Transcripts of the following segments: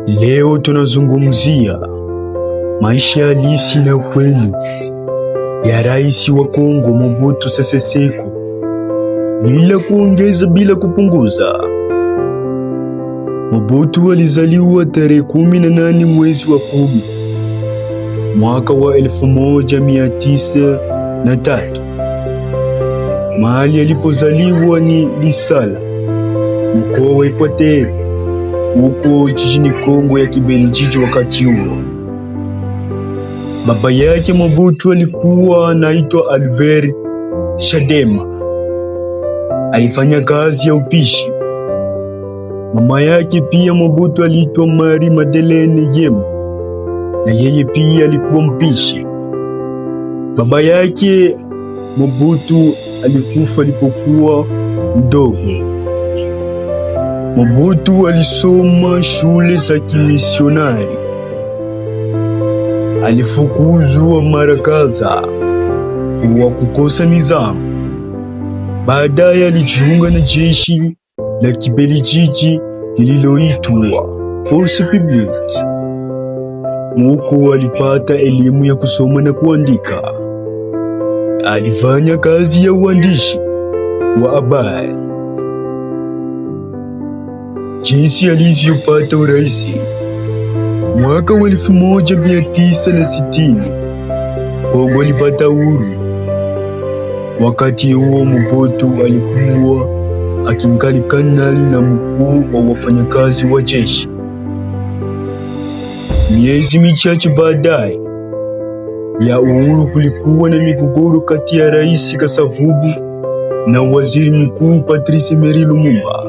Leo tunazungumzia maisha halisi na kweli ya Rais wa Kongo Mobutu Sese Seko, bila kuongeza bila kupunguza. Mobutu alizaliwa tarehe 18 mwezi wa 10 mwaka wa 1903. Mahali alipozaliwa ni Lisala, mkoa wa Equateur, huko jijini Kongo ya Kibeljiji wakati huo. Baba yake Mobutu alikuwa anaitwa Albert Shadema, alifanya kazi ya upishi. Mama yake pia Mobutu aliitwa Marie Madeleine Yemo, na yeye pia alikuwa mpishi. Baba yake Mobutu alikufa alipokuwa mdogo. Mobutu alisoma shule za kimisionari. Alifukuzwa mara kadhaa kwa kukosa nidhamu. Baadaye alijiunga na jeshi la Kibeljiji lililoitwa Force Publique. Huko alipata elimu ya kusoma na kuandika. Alifanya kazi ya uandishi wa habari. Jinsi alivyopata urais. Mwaka wa 1960 Kongo alipata uhuru. Wakati huo Mobutu alikuwa akingali kanali na mkuu wa wafanyakazi wa jeshi. Miezi michache baadaye ya uhuru, kulikuwa na migogoro kati ya Rais Kasavubu na Waziri Mkuu Patrice Emery Lumumba.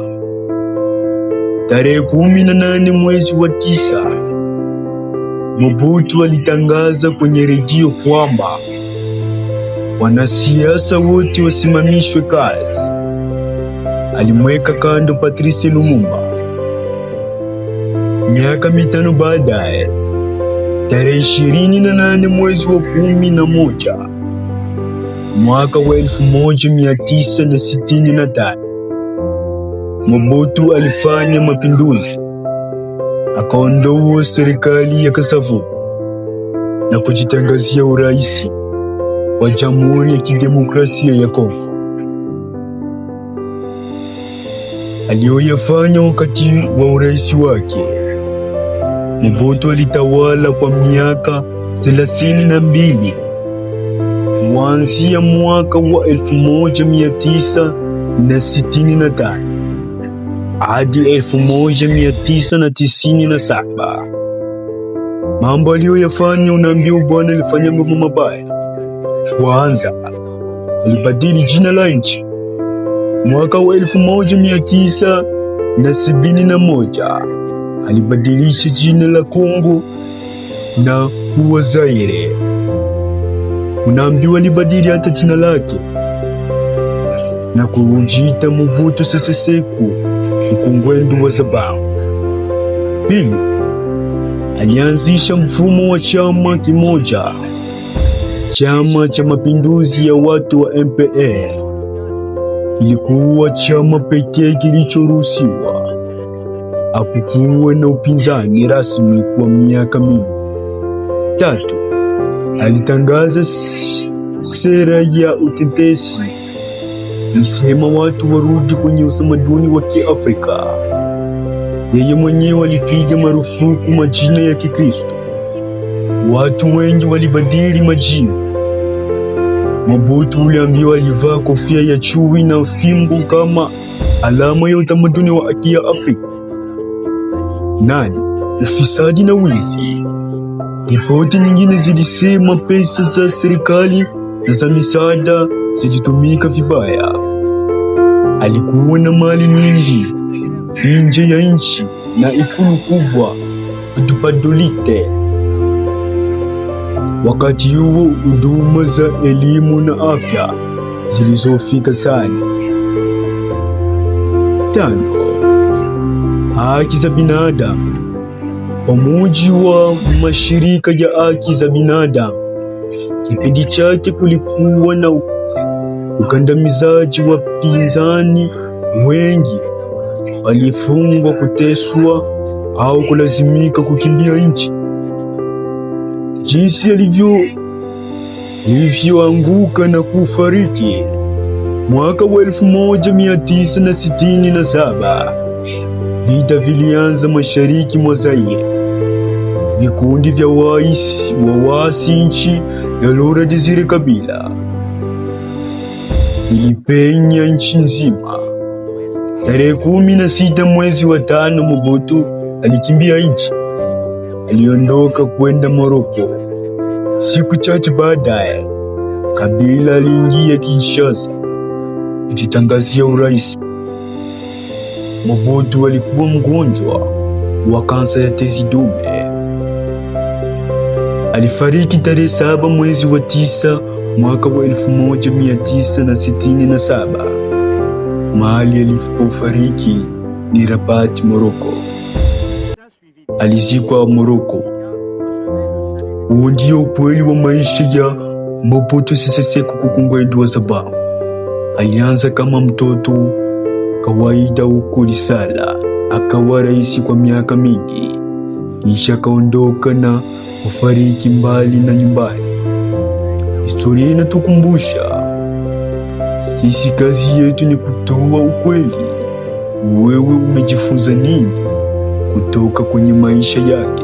Tarehe 18 mwezi wa 9, Mobutu alitangaza kwenye redio kwamba wanasiasa wote wasimamishwe kazi. Alimweka kando Patrice Lumumba. Miaka mitano baadaye, tarehe 28 mwezi wa 11 mwaka wa 1965, Mobutu alifanya mapinduzi, akaondoa serikali ya Kasavubu na kujitangazia urais wa Jamhuri ya Kidemokrasia ya Kongo. Aliyoyafanya wakati wa urais wake, Mobutu alitawala kwa miaka 32 kuanzia mwaka wa 1965 hadi 1997. Mambo aliyoyafanya, unaambiwa bwana alifanya mambo mabaya. Kwanza, alibadili jina la nchi. Mwaka wa 1971 alibadilisha jina la Kongo na kuwa Zaire. Unaambiwa alibadili hata jina lake na kujiita Mobutu Sese Seko, Mkongwendu wa Zabamu. Pili, alianzisha mfumo wa chama kimoja, Chama cha Mapinduzi ya Watu wa MPR. Kilikuwa chama pekee kilichoruhusiwa. Hakukuwa na upinzani rasmi kwa miaka mingi. Tatu, alitangaza sera ya utetezi. Alisema watu warudi kwenye utamaduni wa Kiafrika. Yeye mwenyewe alipiga marufuku majina ya Kikristo. Watu wengi walibadili majina. Mobutu uliambiwa alivaa kofia ya chui na fimbo kama alama ya utamaduni wa Kiafrika. 8. Ufisadi na wizi. Ripoti nyingine zilisema pesa za serikali na za misaada zilitumika vibaya. Alikuwa na mali nyingi nje ya nchi na ikulu kubwa kutupadolite. Wakati huo huduma za elimu na afya zilizofika sana. 5. Haki za binadamu. Kwa mujibu wa mashirika ya haki za binadamu, kipindi chake kulikuwa na ukandamizaji wa pinzani wengi walifungwa, kuteswa au kulazimika kukimbia nchi. Jinsi alivyoanguka na kufariki mwaka wa 1967. Vita vilianza mashariki mwa Zaire. Vikundi vya waasi nchi ya Laurent Desire Kabila vilipenya nchi nzima. Tarehe 16 mwezi wa 5, Mobutu alikimbia nchi. Aliondoka kwenda Morocco. Siku chache baadaye, Kabila aliingia Kinshasa kujitangazia urais. Mobutu alikuwa mgonjwa wa kansa ya tezi dume. Alifariki tarehe 7 mwezi wa 9 mwaka wa 1967. Mahali alipofariki ni Rabat, Morocco. Alizikwa Morocco. Huo ndio ukweli wa maisha ya Mobutu Sese Seko Ngwendo wa Zabao. Alianza kama mtoto kawaida huko Lisala, akawa rais kwa miaka mingi, kisha kaondoka na kufariki mbali na nyumbani. Historia inatukumbusha sisi kazi yetu ni kutoa ukweli. Wewe umejifunza nini kutoka kwenye maisha yake?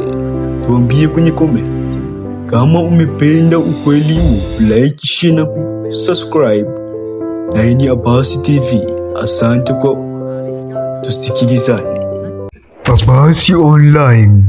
Tuambie kwenye comment. Kama umependa ukweli huu, like, share na subscribe. Na hii ni Abasi TV. Asante kwa tusikilizane. Abasi Online.